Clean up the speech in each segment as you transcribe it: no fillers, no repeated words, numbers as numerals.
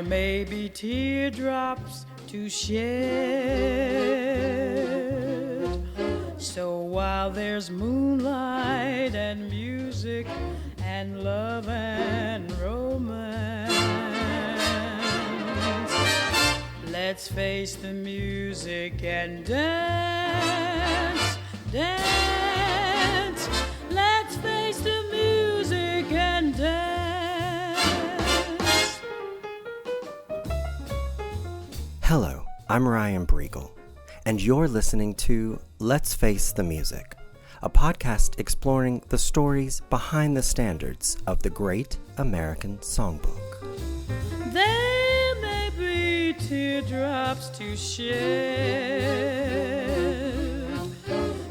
There may be teardrops to shed. So while there's moonlight and music and love and romance, let's face the music and dance, dance. Let's face the music and dance. Hello, I'm Ryan Breegle, and you're listening to Let's Face the Music, a podcast exploring the stories behind the standards of the Great American Songbook. There may be teardrops to shed.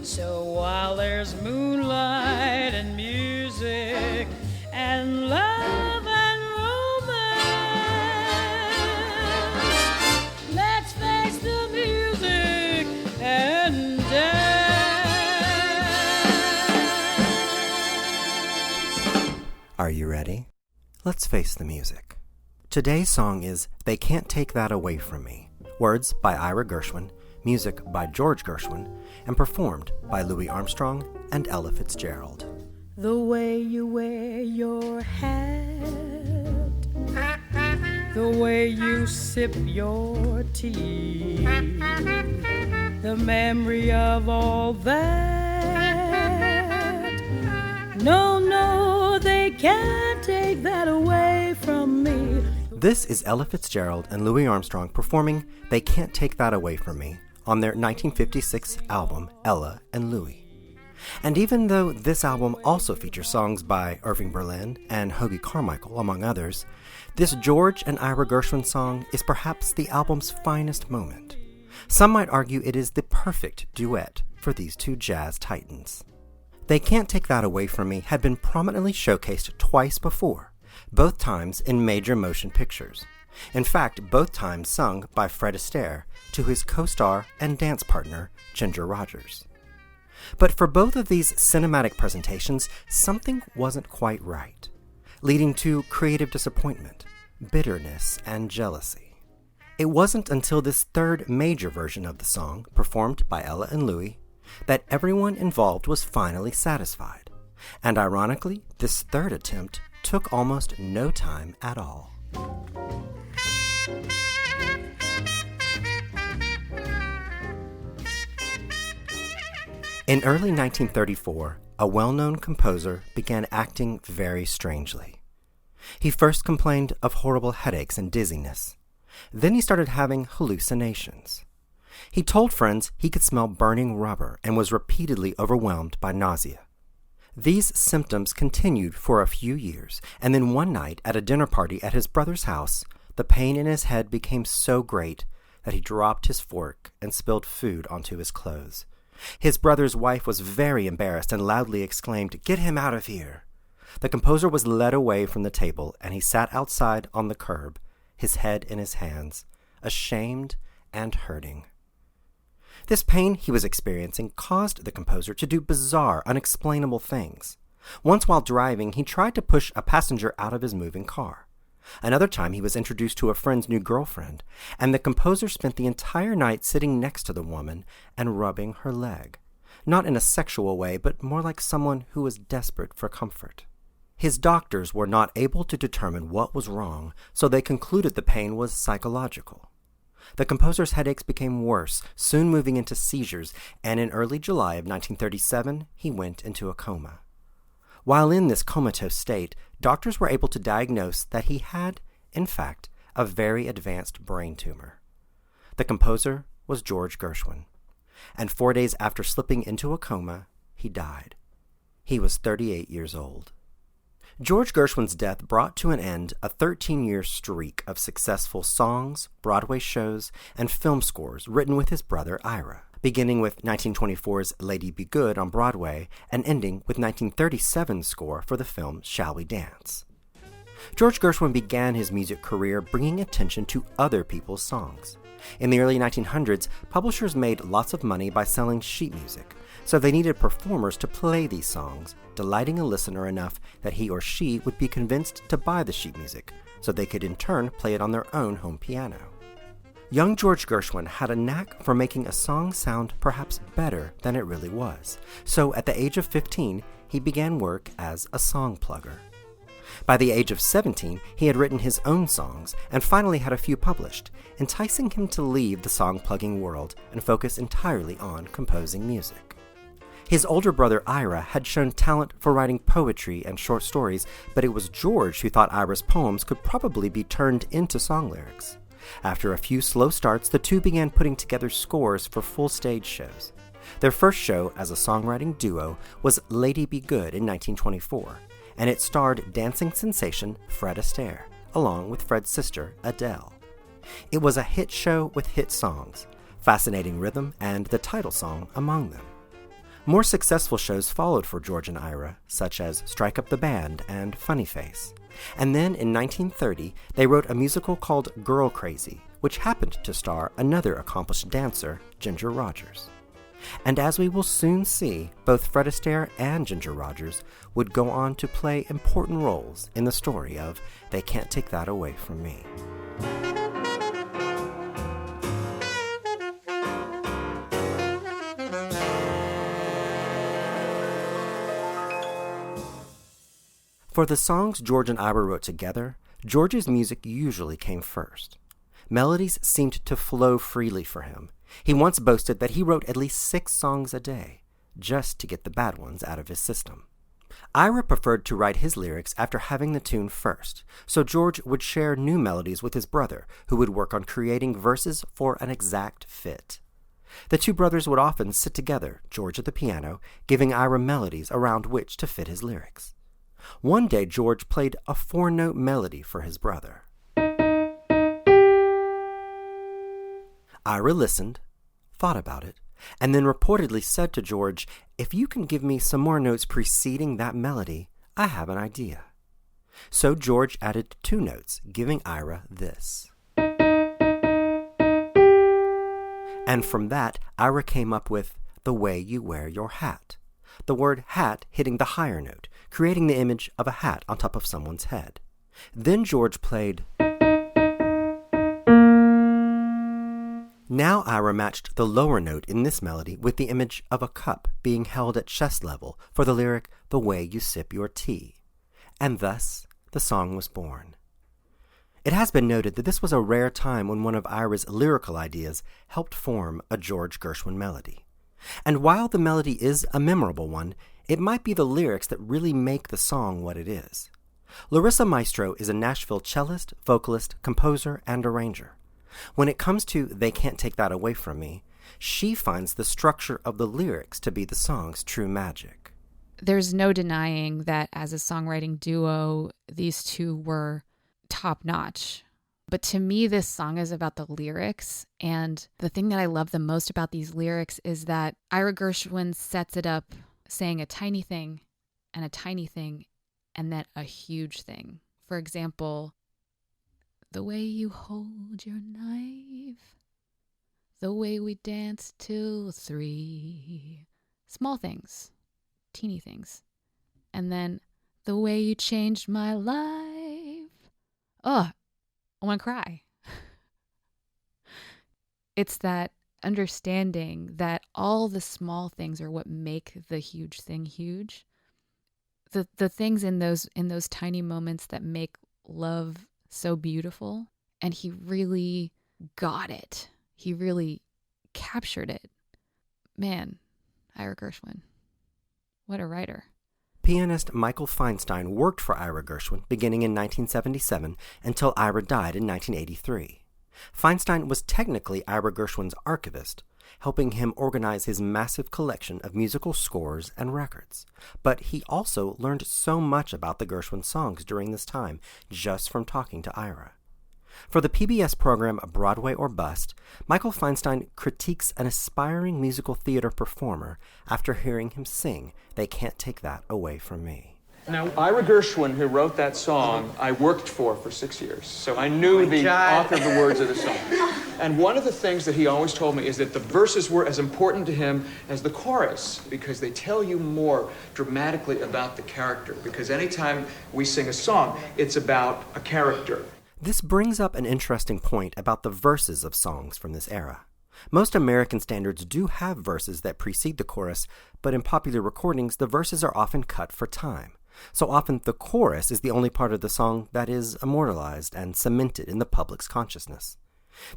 So while there's moonlight and music and love and romance, let's face the music and dance. Are you ready? Let's face the music. Today's song is They Can't Take That Away From Me, words by Ira Gershwin, music by George Gershwin, and performed by Louis Armstrong and Ella Fitzgerald. The way you wear your hat, the way you sip your tea, the memory of all that. No, they can't take that away from me. This is Ella Fitzgerald and Louis Armstrong performing They Can't Take That Away From Me on their 1956 album, Ella and Louis. And even though this album also features songs by Irving Berlin and Hoagy Carmichael, among others, this George and Ira Gershwin song is perhaps the album's finest moment. Some might argue it is the perfect duet for these two jazz titans. They Can't Take That Away From Me had been prominently showcased twice before, both times in major motion pictures. In fact, both times sung by Fred Astaire to his co-star and dance partner, Ginger Rogers. But for both of these cinematic presentations, something wasn't quite right, leading to creative disappointment, bitterness, and jealousy. It wasn't until this third major version of the song, performed by Ella and Louis, that everyone involved was finally satisfied. And ironically, this third attempt took almost no time at all. In early 1934, a well-known composer began acting very strangely. He first complained of horrible headaches and dizziness. Then he started having hallucinations. He told friends he could smell burning rubber and was repeatedly overwhelmed by nausea. These symptoms continued for a few years, and then one night at a dinner party at his brother's house, the pain in his head became so great that he dropped his fork and spilled food onto his clothes. His brother's wife was very embarrassed and loudly exclaimed, "Get him out of here!" The composer was led away from the table, and he sat outside on the curb, his head in his hands, ashamed and hurting. This pain he was experiencing caused the composer to do bizarre, unexplainable things. Once while driving, he tried to push a passenger out of his moving car. Another time, he was introduced to a friend's new girlfriend, and the composer spent the entire night sitting next to the woman and rubbing her leg. Not in a sexual way, but more like someone who was desperate for comfort. His doctors were not able to determine what was wrong, so they concluded the pain was psychological. The composer's headaches became worse, soon moving into seizures, and in early July of 1937, he went into a coma. While in this comatose state, doctors were able to diagnose that he had, in fact, a very advanced brain tumor. The composer was George Gershwin, and 4 days after slipping into a coma, he died. He was 38 years old. George Gershwin's death brought to an end a 13-year streak of successful songs, Broadway shows, and film scores written with his brother Ira, beginning with 1924's Lady Be Good on Broadway and ending with 1937's score for the film Shall We Dance. George Gershwin began his music career bringing attention to other people's songs. In the early 1900s, publishers made lots of money by selling sheet music, so they needed performers to play these songs, delighting a listener enough that he or she would be convinced to buy the sheet music, so they could in turn play it on their own home piano. Young George Gershwin had a knack for making a song sound perhaps better than it really was, so at the age of 15, he began work as a song plugger. By the age of 17, he had written his own songs and finally had a few published, enticing him to leave the song-plugging world and focus entirely on composing music. His older brother Ira had shown talent for writing poetry and short stories, but it was George who thought Ira's poems could probably be turned into song lyrics. After a few slow starts, the two began putting together scores for full stage shows. Their first show as a songwriting duo was Lady Be Good in 1924, and it starred dancing sensation Fred Astaire, along with Fred's sister Adele. It was a hit show with hit songs, fascinating rhythm, and the title song among them. More successful shows followed for George and Ira, such as Strike Up the Band and Funny Face. And then in 1930, they wrote a musical called Girl Crazy, which happened to star another accomplished dancer, Ginger Rogers. And as we will soon see, both Fred Astaire and Ginger Rogers would go on to play important roles in the story of They Can't Take That Away From Me. For the songs George and Ira wrote together, George's music usually came first. Melodies seemed to flow freely for him. He once boasted that he wrote at least 6 songs a day, just to get the bad ones out of his system. Ira preferred to write his lyrics after having the tune first, so George would share new melodies with his brother, who would work on creating verses for an exact fit. The two brothers would often sit together, George at the piano, giving Ira melodies around which to fit his lyrics. One day, George played a 4-note melody for his brother. Ira listened, thought about it, and then reportedly said to George, "If you can give me some more notes preceding that melody, I have an idea." So George added 2 notes, giving Ira this. And from that, Ira came up with The Way You Wear Your Hat, the word hat hitting the higher note, creating the image of a hat on top of someone's head. Then George played. Now Ira matched the lower note in this melody with the image of a cup being held at chest level for the lyric, The Way You Sip Your Tea. And thus, the song was born. It has been noted that this was a rare time when one of Ira's lyrical ideas helped form a George Gershwin melody. And while the melody is a memorable one, it might be the lyrics that really make the song what it is. Larissa Maestro is a Nashville cellist, vocalist, composer, and arranger. When it comes to They Can't Take That Away From Me, she finds the structure of the lyrics to be the song's true magic. There's no denying that as a songwriting duo, these two were top-notch. But to me, this song is about the lyrics, and the thing that I love the most about these lyrics is that Ira Gershwin sets it up saying a tiny thing, and then a huge thing. For example, the way you hold your knife, the way we dance till 3. Small things, teeny things. And then the way you changed my life. Oh, I want to cry. It's that understanding that all the small things are what make the huge thing huge. The things in those tiny moments that make love so beautiful. And he really got it. He really captured it. Man, Ira Gershwin. What a writer. Pianist Michael Feinstein worked for Ira Gershwin beginning in 1977 until Ira died in 1983. Feinstein was technically Ira Gershwin's archivist, helping him organize his massive collection of musical scores and records. But he also learned so much about the Gershwin songs during this time just from talking to Ira. For the PBS program Broadway or Bust, Michael Feinstein critiques an aspiring musical theater performer after hearing him sing They Can't Take That Away From Me. Now, Ira Gershwin, who wrote that song, I worked for 6 years. So I knew the author of the words of the song. And one of the things that he always told me is that the verses were as important to him as the chorus, because they tell you more dramatically about the character. Because anytime we sing a song, it's about a character. This brings up an interesting point about the verses of songs from this era. Most American standards do have verses that precede the chorus, but in popular recordings, the verses are often cut for time. So often the chorus is the only part of the song that is immortalized and cemented in the public's consciousness.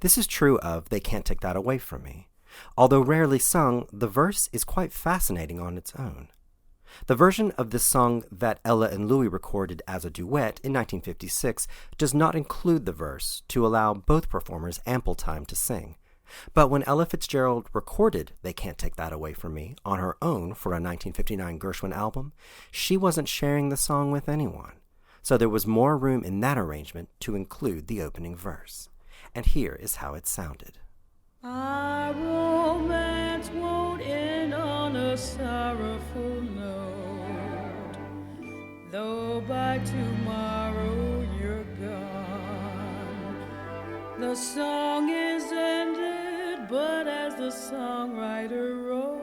This is true of They Can't Take That Away From Me. Although rarely sung, the verse is quite fascinating on its own. The version of this song that Ella and Louis recorded as a duet in 1956 does not include the verse to allow both performers ample time to sing. But when Ella Fitzgerald recorded They Can't Take That Away From Me on her own for a 1959 Gershwin album, she wasn't sharing the song with anyone. So there was more room in that arrangement to include the opening verse. And here is how it sounded. Our romance won't end on a sorrowful note, though by tomorrow you're gone. The song is ended, but as the songwriter wrote,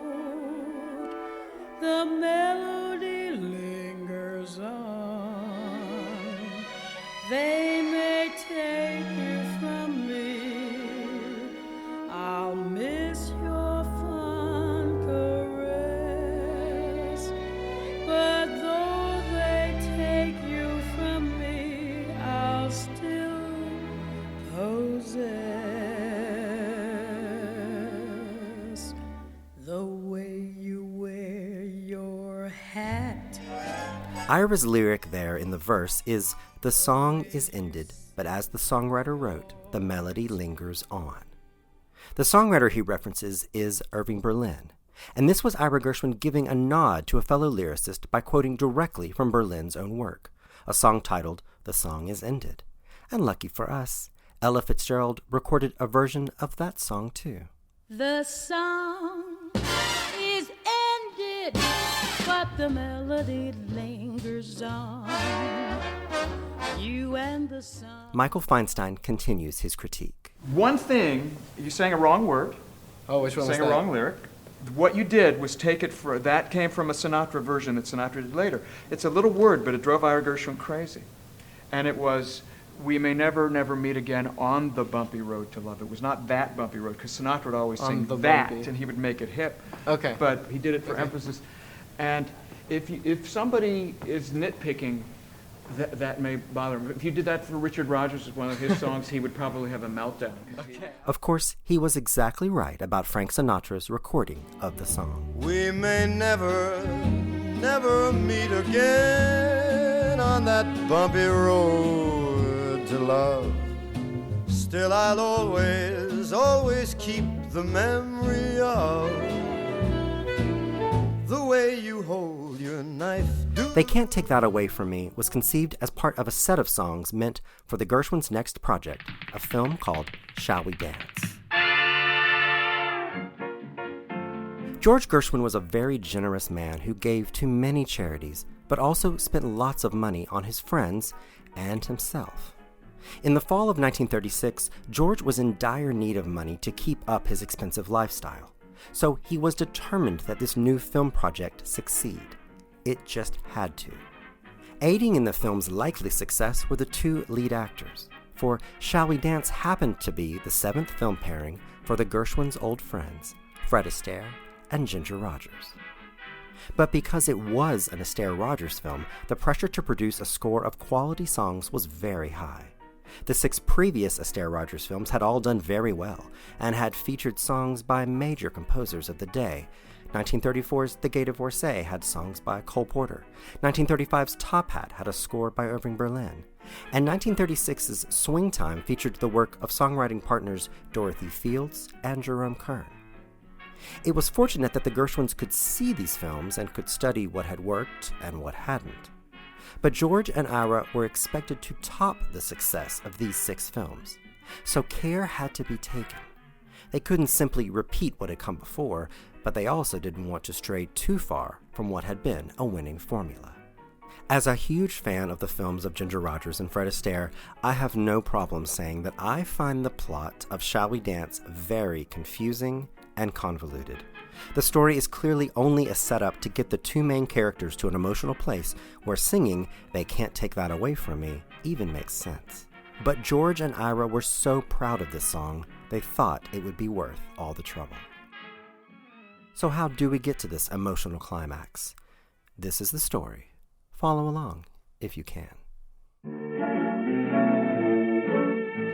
the melody lingers on. They may take you from me, I'll miss your fond caress, but though they take you from me, I'll still possess the way you wear your hat. Ira's lyric there in the verse is, "The song is ended, but as the songwriter wrote, the melody lingers on." The songwriter he references is Irving Berlin, and this was Ira Gershwin giving a nod to a fellow lyricist by quoting directly from Berlin's own work, a song titled "The Song is Ended." And lucky for us, Ella Fitzgerald recorded a version of that song too. The song is ended, but the melody lingers on. You and the song. Michael Feinstein continues his critique. One thing, you sang a wrong word. Oh, which one was sang that? a wrong lyric. What you did was take it for, that came from a Sinatra version that Sinatra did later. It's a little word, but it drove Ira Gershwin crazy. And it was, "We may never, never meet again on the bumpy road to love." It was not that bumpy road, because Sinatra would always On sing the that, bumpy. and he would make it hip. Okay. But he did it for emphasis. And if somebody is nitpicking, that may bother him. If you did that for Richard Rodgers, one of his songs, he would probably have a meltdown. Okay. Of course, he was exactly right about Frank Sinatra's recording of the song. We may never, never meet again on that bumpy road to love. Still I'll always, always keep the memory of the way you hold your knife. They Can't Take That Away From Me was conceived as part of a set of songs meant for the Gershwins' next project, a film called Shall We Dance? George Gershwin was a very generous man who gave to many charities, but also spent lots of money on his friends and himself. In the fall of 1936, George was in dire need of money to keep up his expensive lifestyle, so he was determined that this new film project succeed. It just had to. Aiding in the film's likely success were the two lead actors, for Shall We Dance happened to be the seventh film pairing for the Gershwins' old friends, Fred Astaire and Ginger Rogers. But because it was an Astaire Rogers film, the pressure to produce a score of quality songs was very high. The 6 previous Astaire Rogers films had all done very well and had featured songs by major composers of the day. 1934's The Gate of Orsay had songs by Cole Porter. 1935's Top Hat had a score by Irving Berlin. And 1936's Swing Time featured the work of songwriting partners Dorothy Fields and Jerome Kern. It was fortunate that the Gershwins could see these films and could study what had worked and what hadn't. But George and Ira were expected to top the success of these 6 films, so care had to be taken. They couldn't simply repeat what had come before, but they also didn't want to stray too far from what had been a winning formula. As a huge fan of the films of Ginger Rogers and Fred Astaire, I have no problem saying that I find the plot of Shall We Dance very confusing and convoluted. The story is clearly only a setup to get the two main characters to an emotional place where singing "They Can't Take That Away From Me" even makes sense. But George and Ira were so proud of this song, they thought it would be worth all the trouble. So how do we get to this emotional climax? This is the story. Follow along, if you can.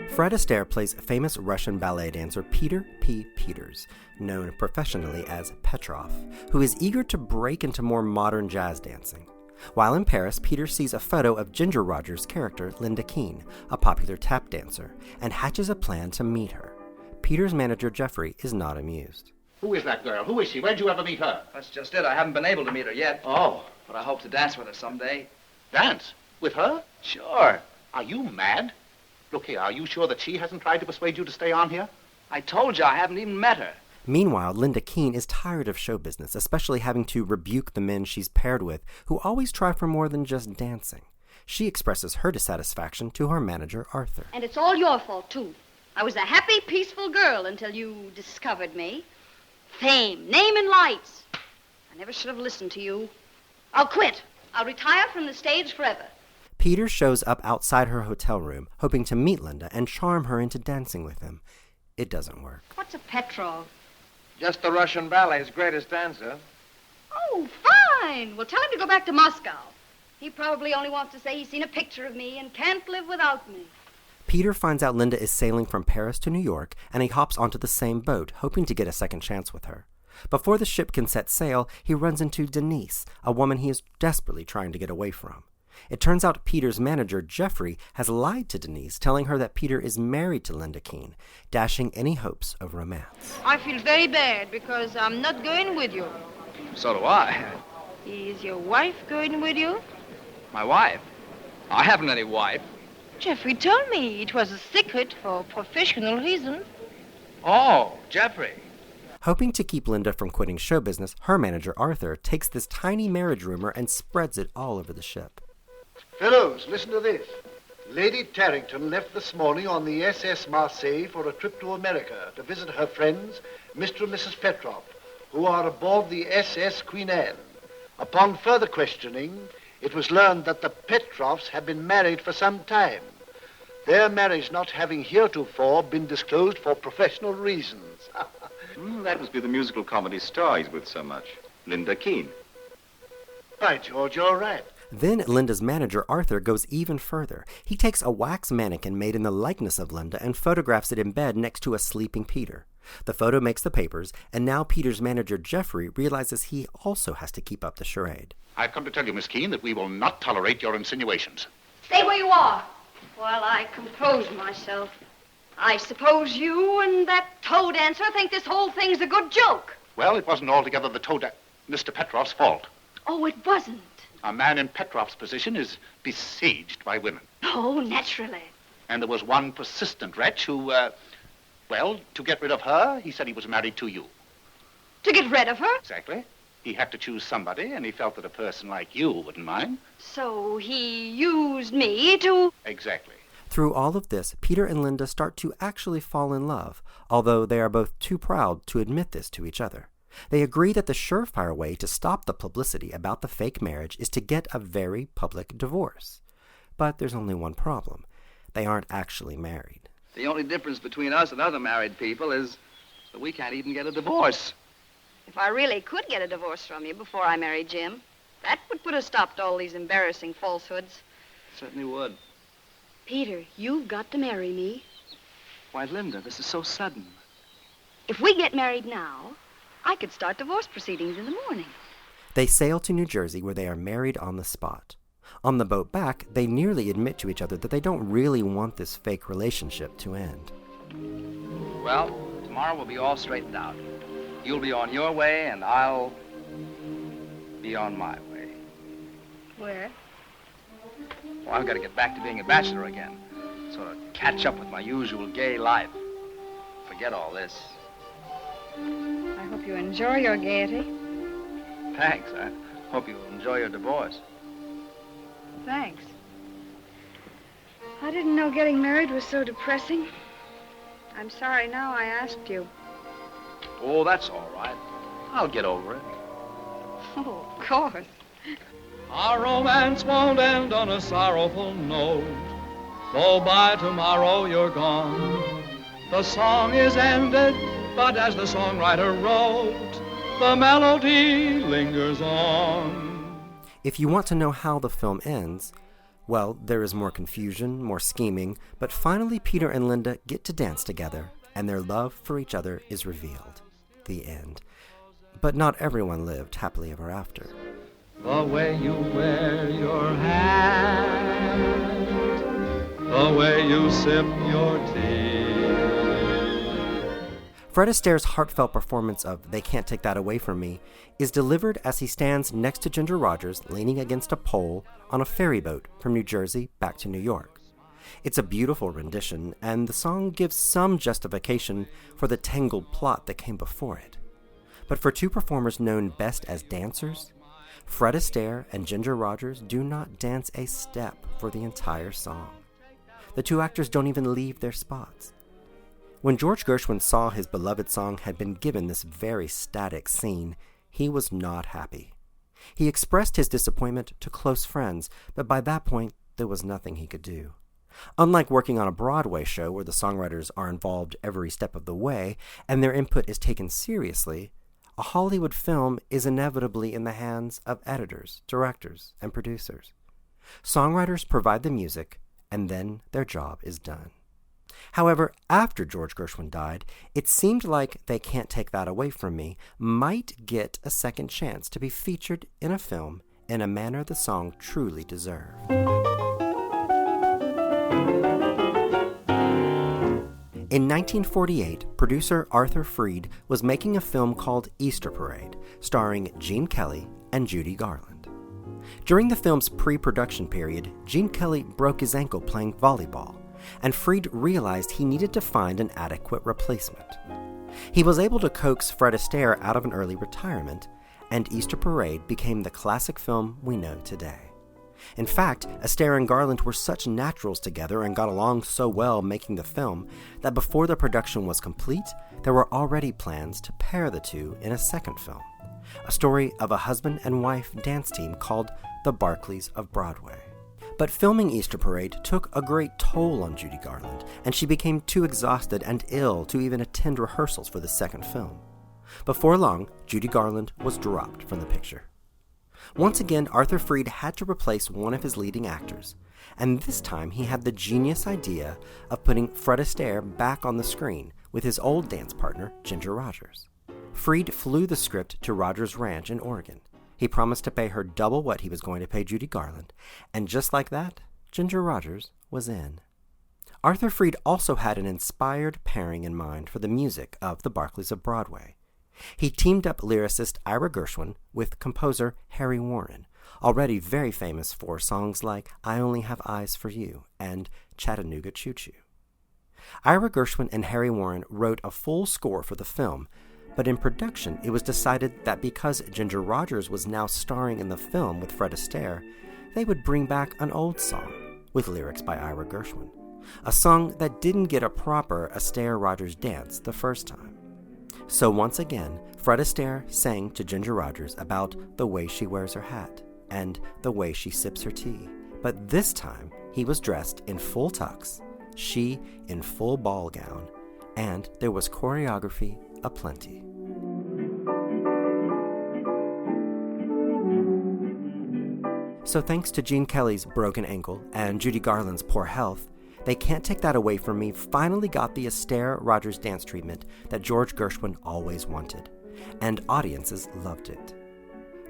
Fred Astaire plays famous Russian ballet dancer Peter P. Peters, known professionally as Petrov, who is eager to break into more modern jazz dancing. While in Paris, Peter sees a photo of Ginger Rogers' character, Linda Keene, a popular tap dancer, and hatches a plan to meet her. Peter's manager, Jeffrey, is not amused. Who is that girl? Who is she? Where'd you ever meet her? That's just it. I haven't been able to meet her yet. Oh. But I hope to dance with her someday. Dance? With her? Sure. Are you mad? Look here, are you sure that she hasn't tried to persuade you to stay on here? I told you I haven't even met her. Meanwhile, Linda Keene is tired of show business, especially having to rebuke the men she's paired with, who always try for more than just dancing. She expresses her dissatisfaction to her manager, Arthur. And it's all your fault, too. I was a happy, peaceful girl until you discovered me. Fame, name, and lights. I never should have listened to you. I'll quit. I'll retire from the stage forever. Peter shows up outside her hotel room, hoping to meet Linda and charm her into dancing with him. It doesn't work. What's a Petrov? Just the Russian ballet's greatest dancer. Oh, fine. Well, tell him to go back to Moscow. He probably only wants to say he's seen a picture of me and can't live without me. Peter finds out Linda is sailing from Paris to New York, and he hops onto the same boat, hoping to get a second chance with her. Before the ship can set sail, he runs into Denise, a woman he is desperately trying to get away from. It turns out Peter's manager, Jeffrey, has lied to Denise, telling her that Peter is married to Linda Keene, dashing any hopes of romance. I feel very bad because I'm not going with you. So do I. Is your wife going with you? My wife? I haven't any wife. Jeffrey told me it was a secret for professional reasons. Oh, Jeffrey. Hoping to keep Linda from quitting show business, her manager, Arthur, takes this tiny marriage rumor and spreads it all over the ship. Fellows, listen to this. Lady Tarrington left this morning on the SS Marseille for a trip to America to visit her friends, Mr. and Mrs. Petrov, who are aboard the SS Queen Anne. Upon further questioning, it was learned that the Petrovs had been married for some time, their marriage not having heretofore been disclosed for professional reasons. That must be the musical comedy star he's with so much, Linda Keene. By George, you're right. Then Linda's manager, Arthur, goes even further. He takes a wax mannequin made in the likeness of Linda and photographs it in bed next to a sleeping Peter. The photo makes the papers, and now Peter's manager, Jeffrey, realizes he also has to keep up the charade. I've come to tell you, Miss Keene, that we will not tolerate your insinuations. Stay where you are while I compose myself. I suppose you and that toe dancer think this whole thing's a good joke. Well, it wasn't altogether the Mr. Petrov's fault. Oh, it wasn't. A man in Petrov's position is besieged by women. Oh, naturally. And there was one persistent wretch who, to get rid of her, he said he was married to you. To get rid of her? Exactly. He had to choose somebody, and he felt that a person like you wouldn't mind. So he used me to... Exactly. Through all of this, Peter and Linda start to actually fall in love, although they are both too proud to admit this to each other. They agree that the surefire way to stop the publicity about the fake marriage is to get a very public divorce. But there's only one problem. They aren't actually married. The only difference between us and other married people is that we can't even get a divorce. If I really could get a divorce from you before I married Jim, that would put a stop to all these embarrassing falsehoods. Certainly would. Peter, you've got to marry me. Why, Linda, this is so sudden. If we get married now, I could start divorce proceedings in the morning. They sail to New Jersey, where they are married on the spot. On the boat back, they nearly admit to each other that they don't really want this fake relationship to end. Well, tomorrow we'll be all straightened out. You'll be on your way, and I'll be on my way. Where? Well, I've got to get back to being a bachelor again. Sort of catch up with my usual gay life. Forget all this. I hope you enjoy your gaiety. Thanks. I hope you enjoy your divorce. Thanks. I didn't know getting married was so depressing. I'm sorry now I asked you. Oh, that's all right. I'll get over it. Oh, of course. Our romance won't end on a sorrowful note, though by tomorrow you're gone. The song is ended, but as the songwriter wrote, the melody lingers on. If you want to know how the film ends, well, there is more confusion, more scheming, but finally Peter and Linda get to dance together, and their love for each other is revealed. The end. But not everyone lived happily ever after. The way you wear your hat, the way you sip your tea. Fred Astaire's heartfelt performance of They Can't Take That Away From Me is delivered as he stands next to Ginger Rogers leaning against a pole on a ferry boat from New Jersey back to New York. It's a beautiful rendition, and the song gives some justification for the tangled plot that came before it. But for two performers known best as dancers, Fred Astaire and Ginger Rogers do not dance a step for the entire song. The two actors don't even leave their spots. When George Gershwin saw his beloved song had been given this very static scene, he was not happy. He expressed his disappointment to close friends, but by that point, there was nothing he could do. Unlike working on a Broadway show where the songwriters are involved every step of the way and their input is taken seriously, a Hollywood film is inevitably in the hands of editors, directors, and producers. Songwriters provide the music, and then their job is done. However, after George Gershwin died, it seemed like They Can't Take That Away From Me might get a second chance to be featured in a film in a manner the song truly deserved. In 1948, producer Arthur Freed was making a film called Easter Parade, starring Gene Kelly and Judy Garland. During the film's pre-production period, Gene Kelly broke his ankle playing volleyball, and Freed realized he needed to find an adequate replacement. He was able to coax Fred Astaire out of an early retirement, and Easter Parade became the classic film we know today. In fact, Astaire and Garland were such naturals together and got along so well making the film that before the production was complete, there were already plans to pair the two in a second film, a story of a husband and wife dance team called The Barkleys of Broadway. But filming Easter Parade took a great toll on Judy Garland, and she became too exhausted and ill to even attend rehearsals for the second film. Before long, Judy Garland was dropped from the picture. Once again, Arthur Freed had to replace one of his leading actors, and this time he had the genius idea of putting Fred Astaire back on the screen with his old dance partner, Ginger Rogers. Freed flew the script to Rogers Ranch in Oregon. He promised to pay her double what he was going to pay Judy Garland, and just like that, Ginger Rogers was in. Arthur Freed also had an inspired pairing in mind for the music of The Barkleys of Broadway. He teamed up lyricist Ira Gershwin with composer Harry Warren, already very famous for songs like I Only Have Eyes for You and Chattanooga Choo Choo. Ira Gershwin and Harry Warren wrote a full score for the film, but in production it was decided that because Ginger Rogers was now starring in the film with Fred Astaire, they would bring back an old song with lyrics by Ira Gershwin, a song that didn't get a proper Astaire-Rogers dance the first time. So once again, Fred Astaire sang to Ginger Rogers about the way she wears her hat and the way she sips her tea, but this time he was dressed in full tux, she in full ball gown, and there was choreography aplenty. So thanks to Gene Kelly's broken ankle and Judy Garland's poor health, They Can't Take That Away From Me finally got the Astaire-Rogers dance treatment that George Gershwin always wanted, and audiences loved it.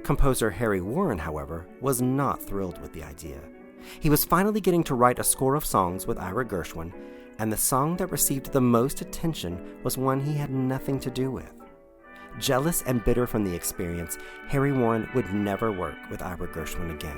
Composer Harry Warren, however, was not thrilled with the idea. He was finally getting to write a score of songs with Ira Gershwin, and the song that received the most attention was one he had nothing to do with. Jealous and bitter from the experience, Harry Warren would never work with Ira Gershwin again.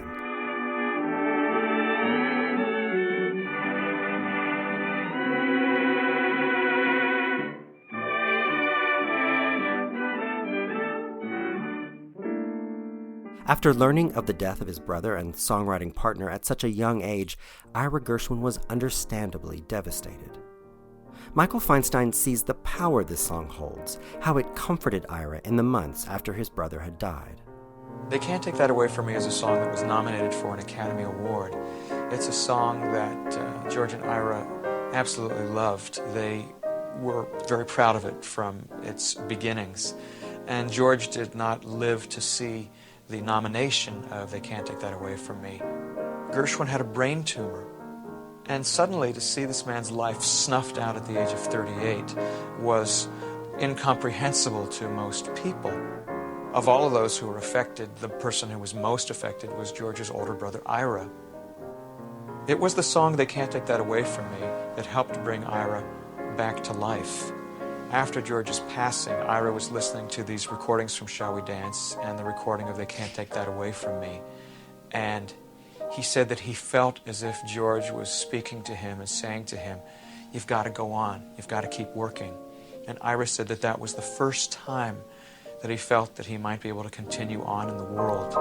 After learning of the death of his brother and songwriting partner at such a young age, Ira Gershwin was understandably devastated. Michael Feinstein sees the power this song holds, how it comforted Ira in the months after his brother had died. They Can't Take That Away From Me is a song that was nominated for an Academy Award. It's a song that George and Ira absolutely loved. They were very proud of it from its beginnings. And George did not live to see the nomination of They Can't Take That Away From Me. Gershwin had a brain tumor. And suddenly to see this man's life snuffed out at the age of 38 was incomprehensible to most people. Of all of those who were affected, the person who was most affected was George's older brother, Ira. It was the song They Can't Take That Away From Me that helped bring Ira back to life. After George's passing, Ira was listening to these recordings from Shall We Dance and the recording of They Can't Take That Away From Me. And he said that he felt as if George was speaking to him and saying to him, "You've got to go on, you've got to keep working." And Ira said that that was the first time that he felt that he might be able to continue on in the world.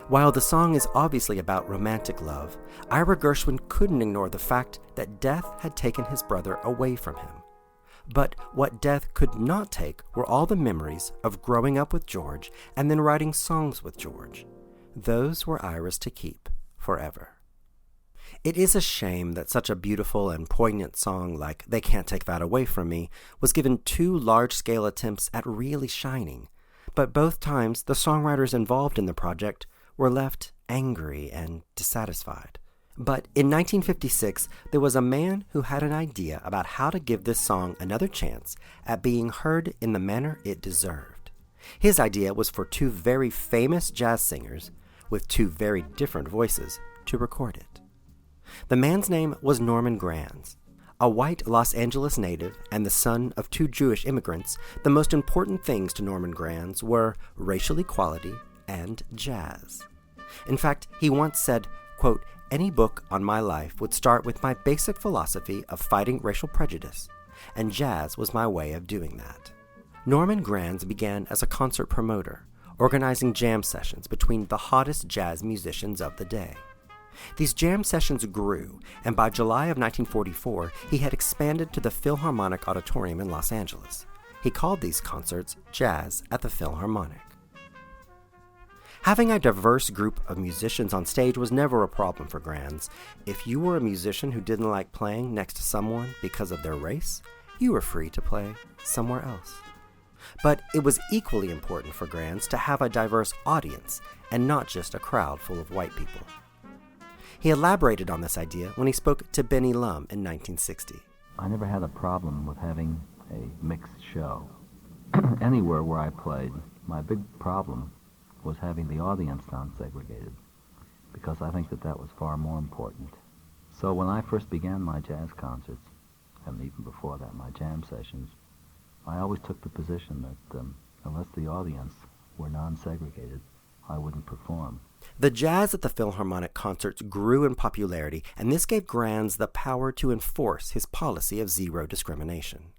While the song is obviously about romantic love, Ira Gershwin couldn't ignore the fact that death had taken his brother away from him. But what death could not take were all the memories of growing up with George and then writing songs with George. Those were Ira's to keep forever. It is a shame that such a beautiful and poignant song like They Can't Take That Away From Me was given two large-scale attempts at really shining, but both times the songwriters involved in the project were left angry and dissatisfied. But in 1956, there was a man who had an idea about how to give this song another chance at being heard in the manner it deserved. His idea was for two very famous jazz singers with two very different voices to record it. The man's name was Norman Granz. A white Los Angeles native and the son of two Jewish immigrants, the most important things to Norman Granz were racial equality and jazz. In fact, he once said, quote, "Any book on my life would start with my basic philosophy of fighting racial prejudice, and jazz was my way of doing that." Norman Granz began as a concert promoter, organizing jam sessions between the hottest jazz musicians of the day. These jam sessions grew, and by July of 1944, he had expanded to the Philharmonic Auditorium in Los Angeles. He called these concerts Jazz at the Philharmonic. Having a diverse group of musicians on stage was never a problem for Granz. If you were a musician who didn't like playing next to someone because of their race, you were free to play somewhere else. But it was equally important for Granz to have a diverse audience and not just a crowd full of white people. He elaborated on this idea when he spoke to Benny Lum in 1960. I never had a problem with having a mixed show. Anywhere where I played, my big problem was having the audience non-segregated, because I think that that was far more important. So when I first began my jazz concerts, and even before that, my jam sessions, I always took the position that unless the audience were non-segregated, I wouldn't perform. The Jazz at the Philharmonic concerts grew in popularity, and this gave Granz the power to enforce his policy of zero discrimination.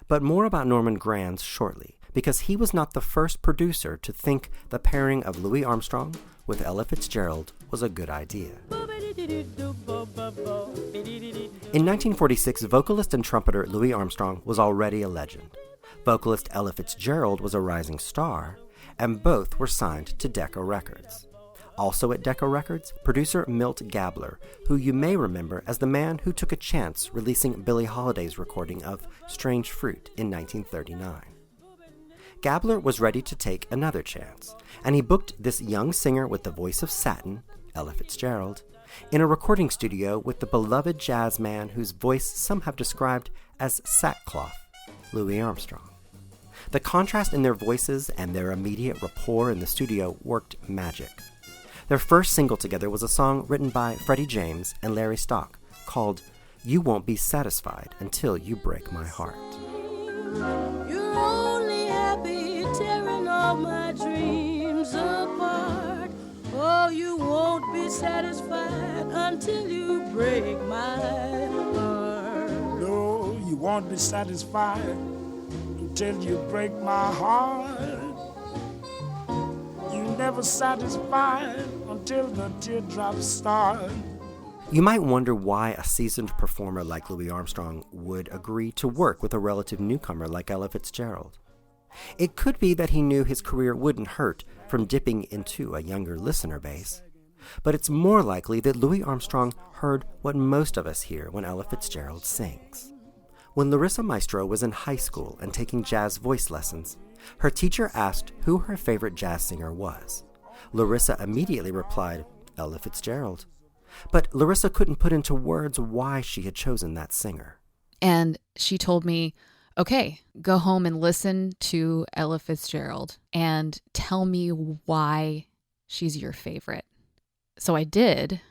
But more about Norman Granz shortly, because he was not the first producer to think the pairing of Louis Armstrong with Ella Fitzgerald was a good idea. In 1946, vocalist and trumpeter Louis Armstrong was already a legend. Vocalist Ella Fitzgerald was a rising star, and both were signed to Decca Records. Also at Decca Records, producer Milt Gabler, who you may remember as the man who took a chance releasing Billie Holiday's recording of Strange Fruit in 1939. Gabler was ready to take another chance, and he booked this young singer with the voice of satin, Ella Fitzgerald, in a recording studio with the beloved jazz man whose voice some have described as sackcloth, Louis Armstrong. The contrast in their voices and their immediate rapport in the studio worked magic. Their first single together was a song written by Freddie James and Larry Stock called You Won't Be Satisfied Until You Break My Heart. You're only happy tearing all my dreams apart. Oh, you won't be satisfied until you break my heart. No, you won't be satisfied until you break my heart. You never satisfied until the teardrops start. You might wonder why a seasoned performer like Louis Armstrong would agree to work with a relative newcomer like Ella Fitzgerald. It could be that he knew his career wouldn't hurt from dipping into a younger listener base. But it's more likely that Louis Armstrong heard what most of us hear when Ella Fitzgerald sings. When Larissa Maestro was in high school and taking jazz voice lessons, her teacher asked who her favorite jazz singer was. Larissa immediately replied, Ella Fitzgerald. But Larissa couldn't put into words why she had chosen that singer. And she told me, okay, go home and listen to Ella Fitzgerald and tell me why she's your favorite. So I did,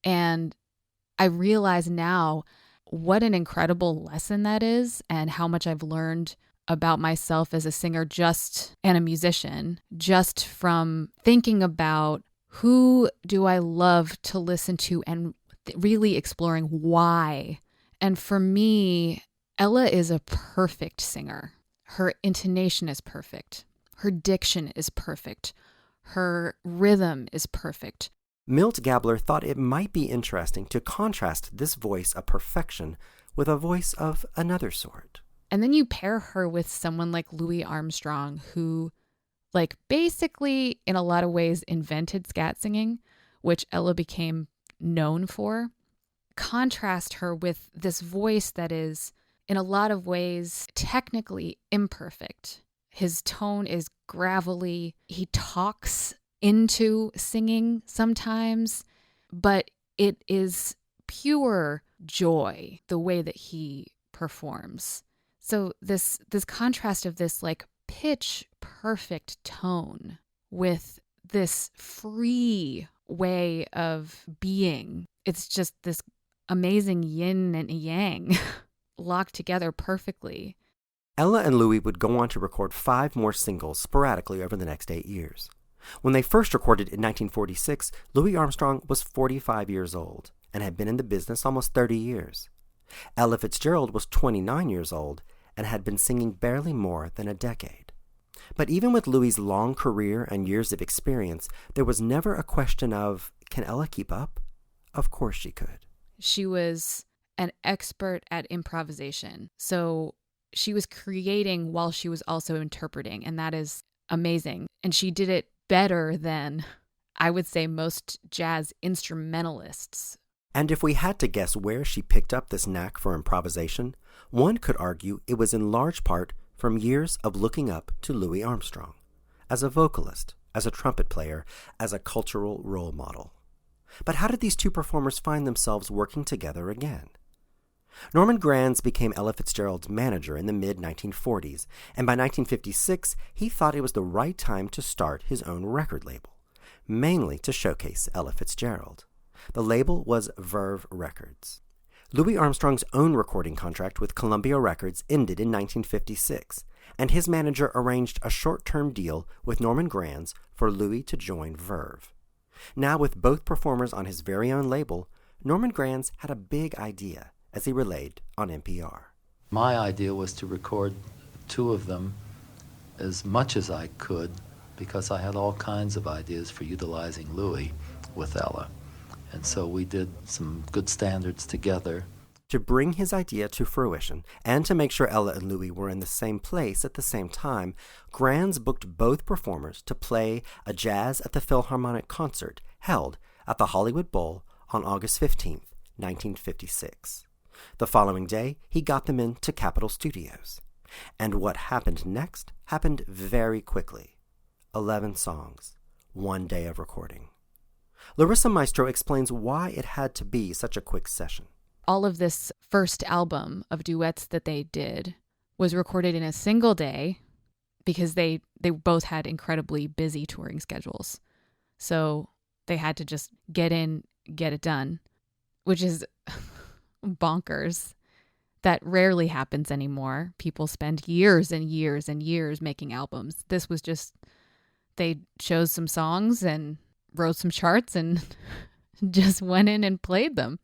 and I realize now what an incredible lesson that is and how much I've learned about myself as a singer and a musician, just from thinking about who do I love to listen to and really exploring why. And for me, Ella is a perfect singer. Her intonation is perfect. Her diction is perfect. Her rhythm is perfect. Milt Gabler thought it might be interesting to contrast this voice of perfection with a voice of another sort. And then you pair her with someone like Louis Armstrong, who basically in a lot of ways invented scat singing, which Ella became known for. Contrast her with this voice that is in a lot of ways technically imperfect. His tone is gravelly. He talks into singing sometimes, but it is pure joy the way that he performs. So this contrast of this pitch perfect tone with this free way of being, it's just this amazing yin and yang locked together perfectly. Ella and Louis would go on to record 5 more singles sporadically over the next 8 years. When they first recorded in 1946, Louis Armstrong was 45 years old and had been in the business almost 30 years. Ella Fitzgerald was 29 years old and had been singing barely more than a decade. But even with Louis's long career and years of experience, there was never a question of, can Ella keep up? Of course she could. She was an expert at improvisation. So she was creating while she was also interpreting, and that is amazing. And she did it better than, I would say, most jazz instrumentalists. And if we had to guess where she picked up this knack for improvisation, one could argue it was in large part from years of looking up to Louis Armstrong, as a vocalist, as a trumpet player, as a cultural role model. But how did these two performers find themselves working together again? Norman Granz became Ella Fitzgerald's manager in the mid-1940s, and by 1956, he thought it was the right time to start his own record label, mainly to showcase Ella Fitzgerald. The label was Verve Records. Louis Armstrong's own recording contract with Columbia Records ended in 1956, and his manager arranged a short-term deal with Norman Granz for Louis to join Verve. Now, with both performers on his very own label, Norman Granz had a big idea, as he relayed on NPR. My idea was to record 2 of them as much as I could, because I had all kinds of ideas for utilizing Louis with Ella. And so we did some good standards together. To bring his idea to fruition, and to make sure Ella and Louis were in the same place at the same time, Granz booked both performers to play a Jazz at the Philharmonic concert held at the Hollywood Bowl on August 15th, 1956. The following day, he got them into Capitol Studios. And what happened next happened very quickly. 11 songs, 1 day of recording. Larissa Maestro explains why it had to be such a quick session. All of this first album of duets that they did was recorded in a single day because they both had incredibly busy touring schedules. So they had to just get in, get it done, which is bonkers. That rarely happens anymore. People spend years and years and years making albums. This was just, they chose some songs and wrote some charts and just went in and played them.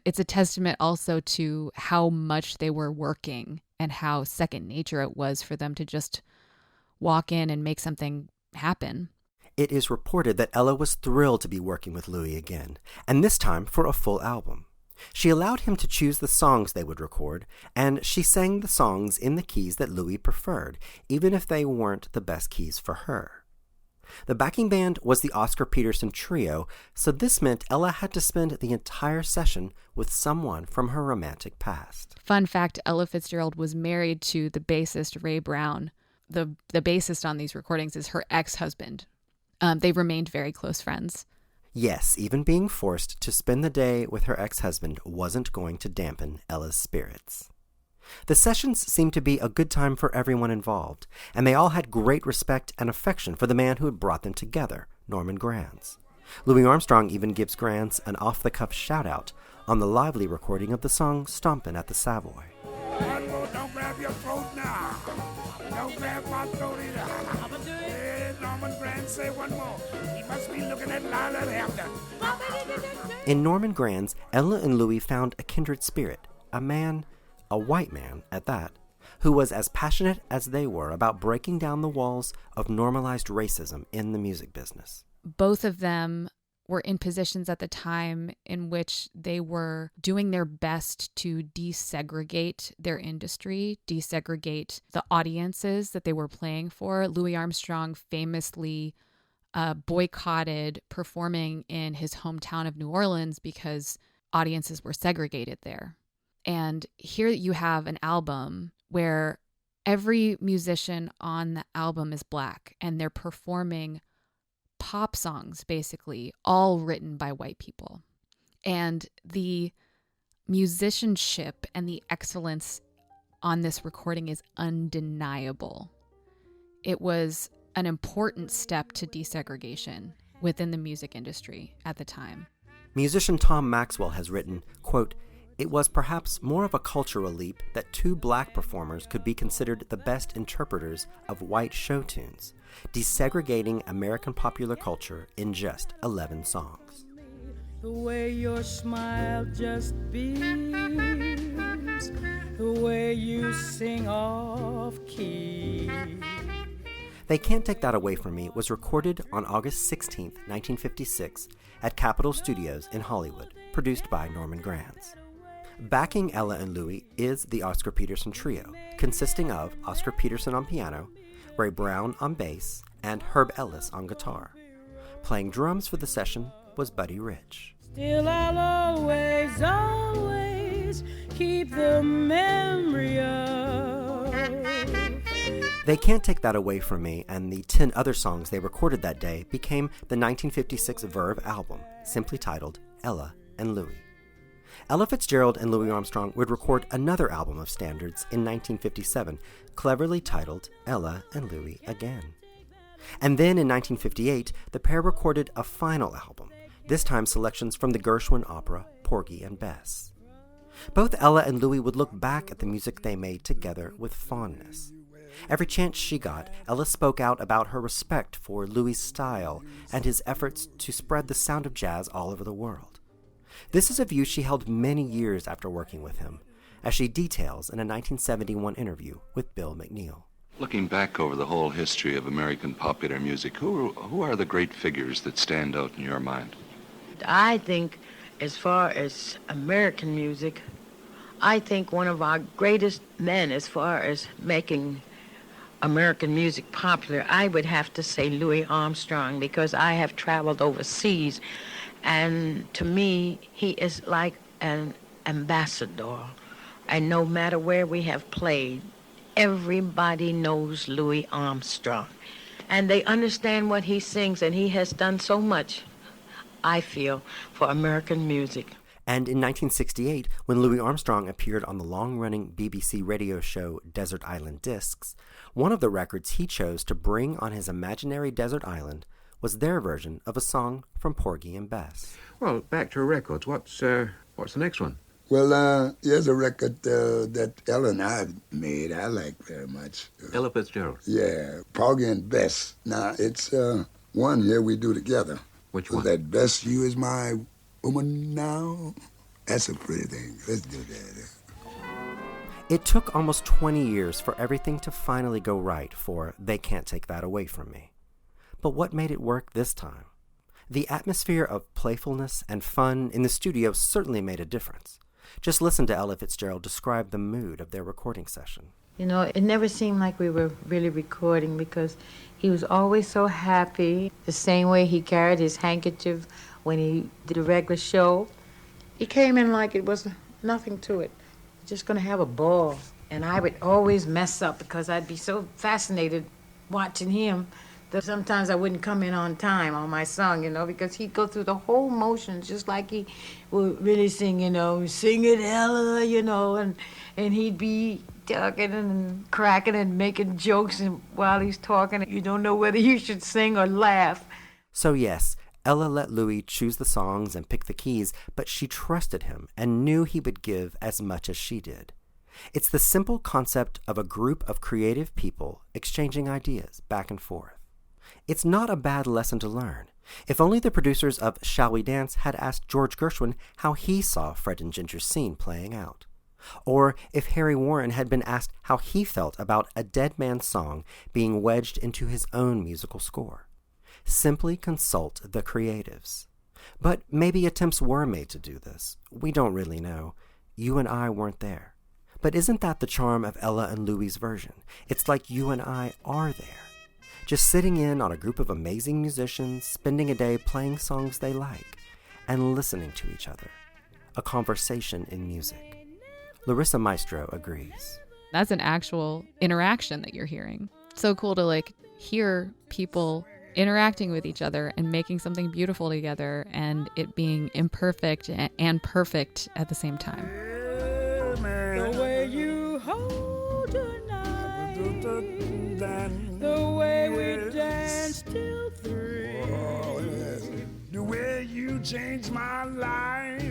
It's a testament also to how much they were working and how second nature it was for them to just walk in and make something happen. It is reported that Ella was thrilled to be working with Louis again, and this time for a full album. She allowed him to choose the songs they would record, and she sang the songs in the keys that Louis preferred, even if they weren't the best keys for her. The backing band was the Oscar Peterson Trio, so this meant Ella had to spend the entire session with someone from her romantic past. Fun fact, Ella Fitzgerald was married to the bassist Ray Brown. The bassist on these recordings is her ex-husband. They remained very close friends. Yes, even being forced to spend the day with her ex-husband wasn't going to dampen Ella's spirits. The sessions seemed to be a good time for everyone involved, and they all had great respect and affection for the man who had brought them together, Norman Granz. Louis Armstrong even gives Granz an off-the-cuff shout-out on the lively recording of the song Stompin' at the Savoy. Don't grab your throat now. Don't grab my throat either. Hey, Norman Granz, say one more. He must be looking at Lila after. In Norman Granz, Ella and Louis found a kindred spirit, a white man at that, who was as passionate as they were about breaking down the walls of normalized racism in the music business. Both of them were in positions at the time in which they were doing their best to desegregate their industry, desegregate the audiences that they were playing for. Louis Armstrong famously boycotted performing in his hometown of New Orleans because audiences were segregated there. And here you have an album where every musician on the album is black, and they're performing pop songs, basically, all written by white people. And the musicianship and the excellence on this recording is undeniable. It was an important step to desegregation within the music industry at the time. Musician Tom Maxwell has written, quote, "It was perhaps more of a cultural leap that two black performers could be considered the best interpreters of white show tunes, desegregating American popular culture in just 11 songs." The way your smile just beams, the way you sing off key. They Can't Take That Away From Me was recorded on August 16, 1956, at Capitol Studios in Hollywood, produced by Norman Granz. Backing Ella and Louis is the Oscar Peterson Trio, consisting of Oscar Peterson on piano, Ray Brown on bass, and Herb Ellis on guitar. Playing drums for the session was Buddy Rich. Still I'll always, always keep the memory of. They Can't Take That Away From Me and the 10 other songs they recorded that day became the 1956 Verve album, simply titled Ella and Louis. Ella Fitzgerald and Louis Armstrong would record another album of standards in 1957, cleverly titled Ella and Louis Again. And then in 1958, the pair recorded a final album, this time selections from the Gershwin opera Porgy and Bess. Both Ella and Louis would look back at the music they made together with fondness. Every chance she got, Ella spoke out about her respect for Louis' style and his efforts to spread the sound of jazz all over the world. This is a view she held many years after working with him, as she details in a 1971 interview with Bill McNeil. Looking back over the whole history of American popular music, who are the great figures that stand out in your mind? I think, as far as American music, I think one of our greatest men as far as making American music popular, I would have to say Louis Armstrong, because I have traveled overseas, and to me, he is like an ambassador. And no matter where we have played, everybody knows Louis Armstrong. And they understand what he sings, and he has done so much, I feel, for American music. And in 1968, when Louis Armstrong appeared on the long-running BBC radio show Desert Island Discs, one of the records he chose to bring on his imaginary desert island was their version of a song from Porgy and Bess. Well, back to records. What's the next one? Well, here's a record that Ella and I made. I like very much. Ella Fitzgerald. Yeah, Porgy and Bess. Now, it's one here we do together. Which one? That Bess, you is my woman now. That's a pretty thing. Let's do that. It took almost 20 years for everything to finally go right for They Can't Take That Away From Me. But what made it work this time? The atmosphere of playfulness and fun in the studio certainly made a difference. Just listen to Ella Fitzgerald describe the mood of their recording session. You know, it never seemed like we were really recording because he was always so happy. The same way he carried his handkerchief when he did a regular show. He came in like it was nothing to it. Just gonna have a ball. And I would always mess up because I'd be so fascinated watching him that sometimes I wouldn't come in on time on my song, you know, because he'd go through the whole motions just like he would really sing, you know, sing it, Ella, you know, and he'd be talking and cracking and making jokes and while he's talking. You don't know whether you should sing or laugh. So yes, Ella let Louis choose the songs and pick the keys, but she trusted him and knew he would give as much as she did. It's the simple concept of a group of creative people exchanging ideas back and forth. It's not a bad lesson to learn. If only the producers of Shall We Dance had asked George Gershwin how he saw Fred and Ginger's scene playing out. Or if Harry Warren had been asked how he felt about a Dead Man's song being wedged into his own musical score. Simply consult the creatives. But maybe attempts were made to do this. We don't really know. You and I weren't there. But isn't that the charm of Ella and Louie's version? It's like you and I are there. Just sitting in on a group of amazing musicians, spending a day playing songs they like, and listening to each other. A conversation in music. Larissa Maestro agrees. That's an actual interaction that you're hearing. So cool to hear people interacting with each other and making something beautiful together and it being imperfect and perfect at the same time. The way you hold tonight, the way we dance till 3, the way you changed my life.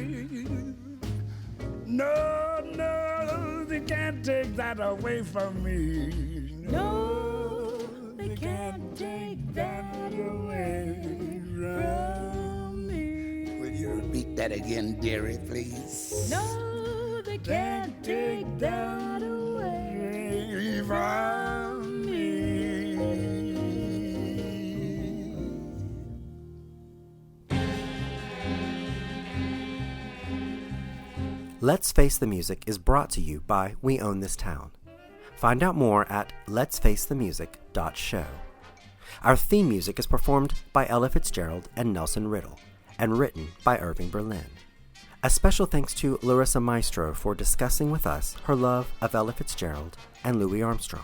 No, they can't take that away from me. No, they can't take that away from me. Will you repeat that again, dearie, please? No, they can't take that away from me. Let's Face the Music is brought to you by We Own This Town. Find out more at letsfacethemusic.show. Our theme music is performed by Ella Fitzgerald and Nelson Riddle, and written by Irving Berlin. A special thanks to Larissa Maestro for discussing with us her love of Ella Fitzgerald and Louis Armstrong.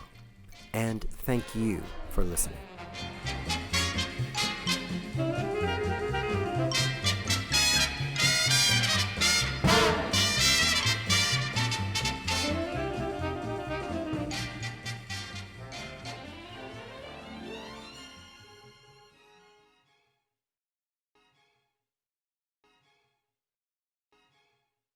And thank you for listening.